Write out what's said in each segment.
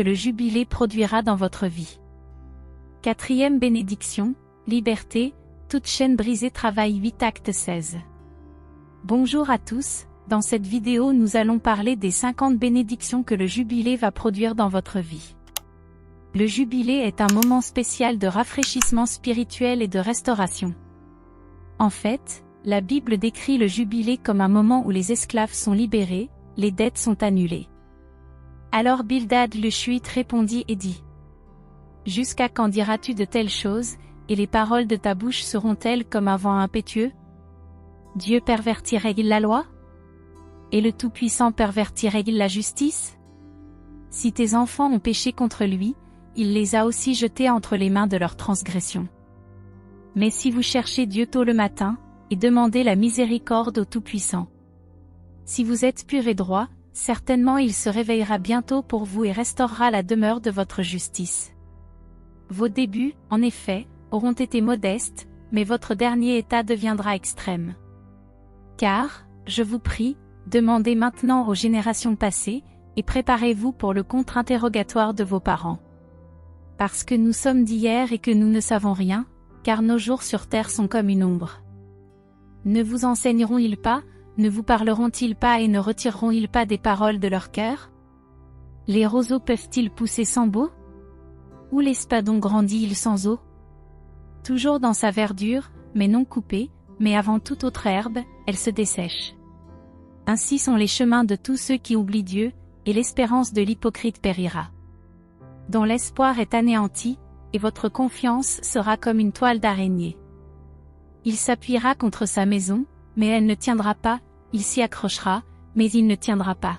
que le jubilé produira dans votre vie. Quatrième bénédiction, liberté, toute chaîne brisée travail 8 acte 16. Bonjour à tous, dans cette vidéo nous allons parler des 50 bénédictions que le jubilé va produire dans votre vie. Le jubilé est un moment spécial de rafraîchissement spirituel et de restauration. En fait, la Bible décrit le jubilé comme un moment où les esclaves sont libérés, les dettes sont annulées. Alors Bildad le Shuhite répondit et dit: Jusqu'à quand diras-tu de telles choses, et les paroles de ta bouche seront-elles comme un vent impétueux? Dieu pervertirait-il la loi? Et le Tout-Puissant pervertirait-il la justice? Si tes enfants ont péché contre lui, il les a aussi jetés entre les mains de leurs transgressions. Mais si vous cherchez Dieu tôt le matin, et demandez la miséricorde au Tout-Puissant. Si vous êtes pur et droit, certainement il se réveillera bientôt pour vous et restaurera la demeure de votre justice. Vos débuts, en effet, auront été modestes, mais votre dernier état deviendra extrême. Car, je vous prie, demandez maintenant aux générations passées, et préparez-vous pour le contre-interrogatoire de vos parents. Parce que nous sommes d'hier et que nous ne savons rien, car nos jours sur terre sont comme une ombre. Ne vous enseigneront-ils pas, ne vous parleront-ils pas et ne retireront-ils pas des paroles de leur cœur? Les roseaux peuvent-ils pousser sans beau? Ou l'espadon grandit-il sans eau? Toujours dans sa verdure, mais non coupée, mais avant toute autre herbe, elle se dessèche. Ainsi sont les chemins de tous ceux qui oublient Dieu, et l'espérance de l'hypocrite périra. Dont l'espoir est anéanti, et votre confiance sera comme une toile d'araignée. Il s'appuiera contre sa maison, mais elle ne tiendra pas, il s'y accrochera, mais il ne tiendra pas.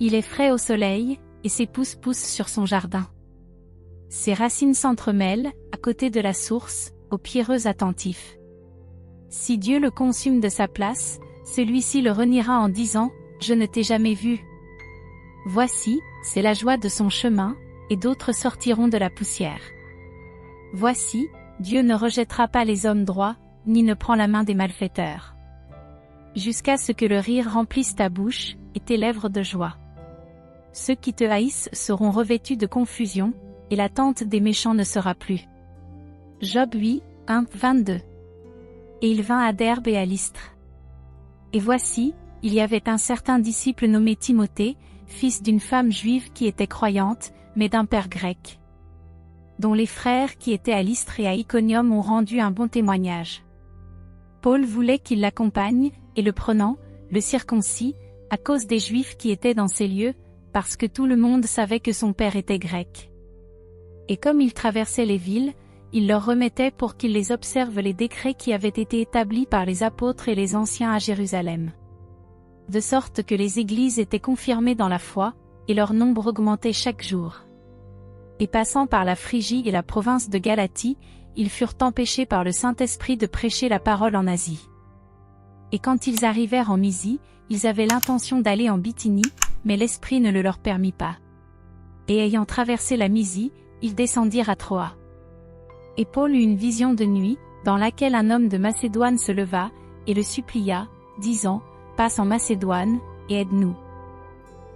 Il est frais au soleil, et ses pousses poussent sur son jardin. Ses racines s'entremêlent, à côté de la source, aux pierreux attentifs. Si Dieu le consume de sa place, celui-ci le reniera en disant: Je ne t'ai jamais vu. Voici, c'est la joie de son chemin, et d'autres sortiront de la poussière. Voici, Dieu ne rejettera pas les hommes droits, ni ne prend la main des malfaiteurs. Jusqu'à ce que le rire remplisse ta bouche, et tes lèvres de joie. Ceux qui te haïssent seront revêtus de confusion, et la tente des méchants ne sera plus. Job 8, 1, 22. Et il vint à Derbe et à Lystre. Et voici, il y avait un certain disciple nommé Timothée, fils d'une femme juive qui était croyante, mais d'un père grec, dont les frères qui étaient à Lystre et à Iconium ont rendu un bon témoignage. Paul voulait qu'il l'accompagne, et le prenant, le circoncis, à cause des Juifs qui étaient dans ces lieux, parce que tout le monde savait que son père était grec. Et comme il traversait les villes, il leur remettait pour qu'ils les observent les décrets qui avaient été établis par les apôtres et les anciens à Jérusalem. De sorte que les églises étaient confirmées dans la foi, et leur nombre augmentait chaque jour. Et passant par la Phrygie et la province de Galatie, ils furent empêchés par le Saint-Esprit de prêcher la parole en Asie. Et quand ils arrivèrent en Mysie, ils avaient l'intention d'aller en Bithynie, mais l'Esprit ne le leur permit pas. Et ayant traversé la Mysie, ils descendirent à Troa. Et Paul eut une vision de nuit, dans laquelle un homme de Macédoine se leva, et le supplia, disant: Passe en Macédoine, et aide-nous.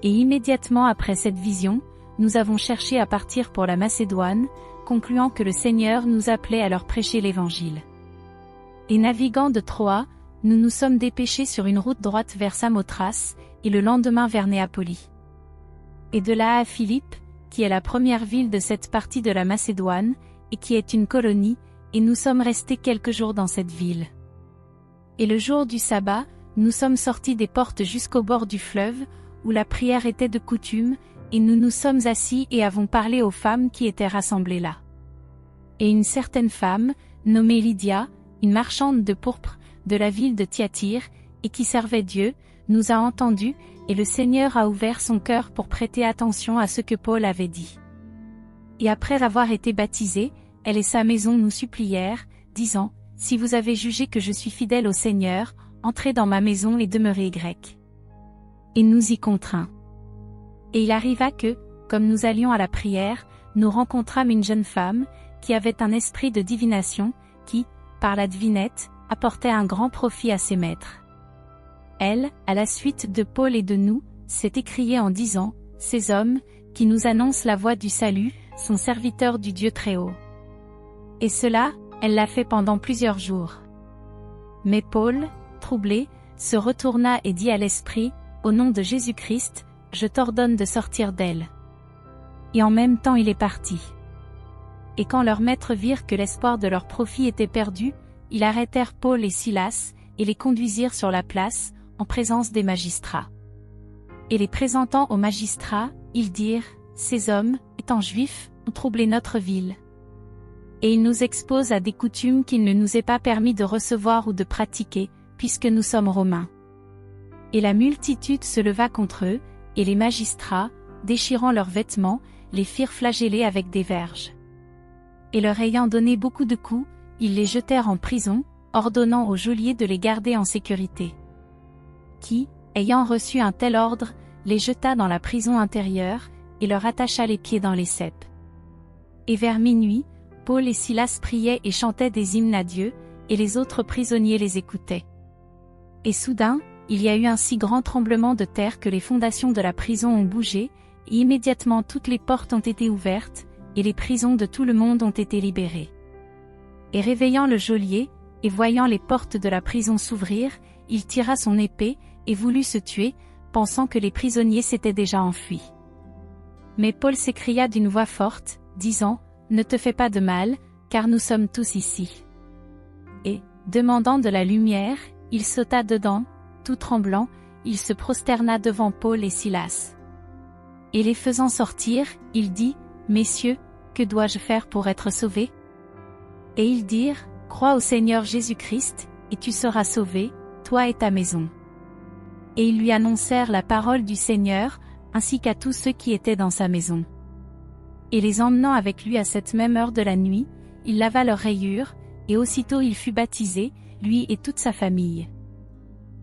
Et immédiatement après cette vision, nous avons cherché à partir pour la Macédoine, concluant que le Seigneur nous appelait à leur prêcher l'Évangile. Et naviguant de Troa, nous nous sommes dépêchés sur une route droite vers Samothrace, et le lendemain vers Néapolie. Et de là à Philippe, qui est la première ville de cette partie de la Macédoine, et qui est une colonie, et nous sommes restés quelques jours dans cette ville. Et le jour du sabbat, nous sommes sortis des portes jusqu'au bord du fleuve, où la prière était de coutume, et nous nous sommes assis et avons parlé aux femmes qui étaient rassemblées là. Et une certaine femme, nommée Lydia, une marchande de pourpre, de la ville de Thyatire, et qui servait Dieu, nous a entendus, et le Seigneur a ouvert son cœur pour prêter attention à ce que Paul avait dit. Et après avoir été baptisée, elle et sa maison nous supplièrent, disant: Si vous avez jugé que je suis fidèle au Seigneur, entrez dans ma maison et demeurez grec. Et nous y contraint. Et il arriva que, comme nous allions à la prière, nous rencontrâmes une jeune femme, qui avait un esprit de divination, qui, par la devinette, apportait un grand profit à ses maîtres. Elle, à la suite de Paul et de nous, s'est écriée en disant: Ces hommes, qui nous annonce la voie du salut, son serviteur du Dieu Très-Haut. Et cela, elle l'a fait pendant plusieurs jours. Mais Paul, troublé, se retourna et dit à l'esprit, « Au nom de Jésus-Christ, je t'ordonne de sortir d'elle. » Et en même temps il est parti. Et quand leurs maîtres virent que l'espoir de leur profit était perdu, ils arrêtèrent Paul et Silas, et les conduisirent sur la place, en présence des magistrats. Et les présentant aux magistrats, ils dirent, « Ces hommes, étant juifs, ont troublé notre ville. Et ils nous exposent à des coutumes qu'il ne nous est pas permis de recevoir ou de pratiquer, puisque nous sommes romains. » Et la multitude se leva contre eux, et les magistrats, déchirant leurs vêtements, les firent flageller avec des verges. Et leur ayant donné beaucoup de coups, ils les jetèrent en prison, ordonnant au geôlier de les garder en sécurité. Qui, ayant reçu un tel ordre, les jeta dans la prison intérieure, et leur attacha les pieds dans les ceps. Et vers minuit, Paul et Silas priaient et chantaient des hymnes à Dieu, et les autres prisonniers les écoutaient. Et soudain, il y a eu un si grand tremblement de terre que les fondations de la prison ont bougé, et immédiatement toutes les portes ont été ouvertes, et les prisons de tout le monde ont été libérées. Et réveillant le geôlier, et voyant les portes de la prison s'ouvrir, il tira son épée, et voulut se tuer, pensant que les prisonniers s'étaient déjà enfuis. Mais Paul s'écria d'une voix forte, disant, « Ne te fais pas de mal, car nous sommes tous ici. » Et, demandant de la lumière, il sauta dedans, tout tremblant, il se prosterna devant Paul et Silas. Et les faisant sortir, il dit, « Messieurs, que dois-je faire pour être sauvé ?» Et ils dirent, « Crois au Seigneur Jésus-Christ, et tu seras sauvé, toi et ta maison. » Et ils lui annoncèrent la parole du Seigneur, ainsi qu'à tous ceux qui étaient dans sa maison. Et les emmenant avec lui à cette même heure de la nuit, il lava leurs rayures, et aussitôt il fut baptisé, lui et toute sa famille.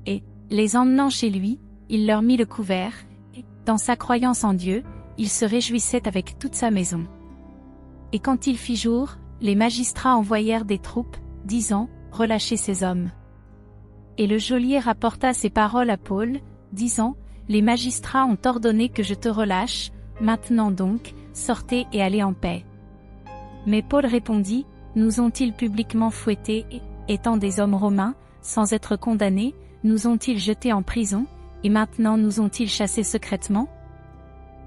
Et, les emmenant chez lui, il leur mit le couvert, et, dans sa croyance en Dieu, il se réjouissait avec toute sa maison. Et quand il fit jour, les magistrats envoyèrent des troupes, disant, « Relâchez ces hommes. » Et le geôlier rapporta ces paroles à Paul, disant, « Les magistrats ont ordonné que je te relâche, maintenant donc, sortez et allez en paix. » Mais Paul répondit, « Nous ont-ils publiquement fouettés et, étant des hommes romains, sans être condamnés, nous ont-ils jetés en prison, et maintenant nous ont-ils chassés secrètement?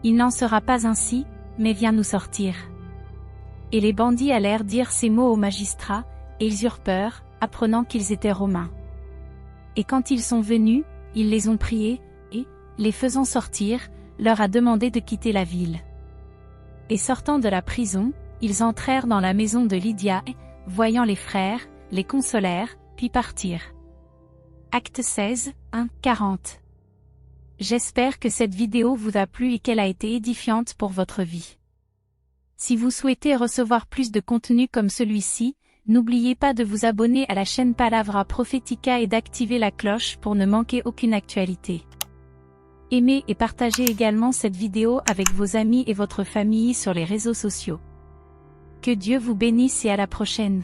Il n'en sera pas ainsi, mais viens nous sortir. » Et les bandits allèrent dire ces mots aux magistrats, et ils eurent peur, apprenant qu'ils étaient romains. Et quand ils sont venus, ils les ont priés, et, les faisant sortir, leur a demandé de quitter la ville. Et sortant de la prison, ils entrèrent dans la maison de Lydia et, voyant les frères, les consolèrent, puis partirent. Acte 16, 1-40. J'espère que cette vidéo vous a plu et qu'elle a été édifiante pour votre vie. Si vous souhaitez recevoir plus de contenu comme celui-ci, n'oubliez pas de vous abonner à la chaîne Palavra Prophetica et d'activer la cloche pour ne manquer aucune actualité. Aimez et partagez également cette vidéo avec vos amis et votre famille sur les réseaux sociaux. Que Dieu vous bénisse et à la prochaine.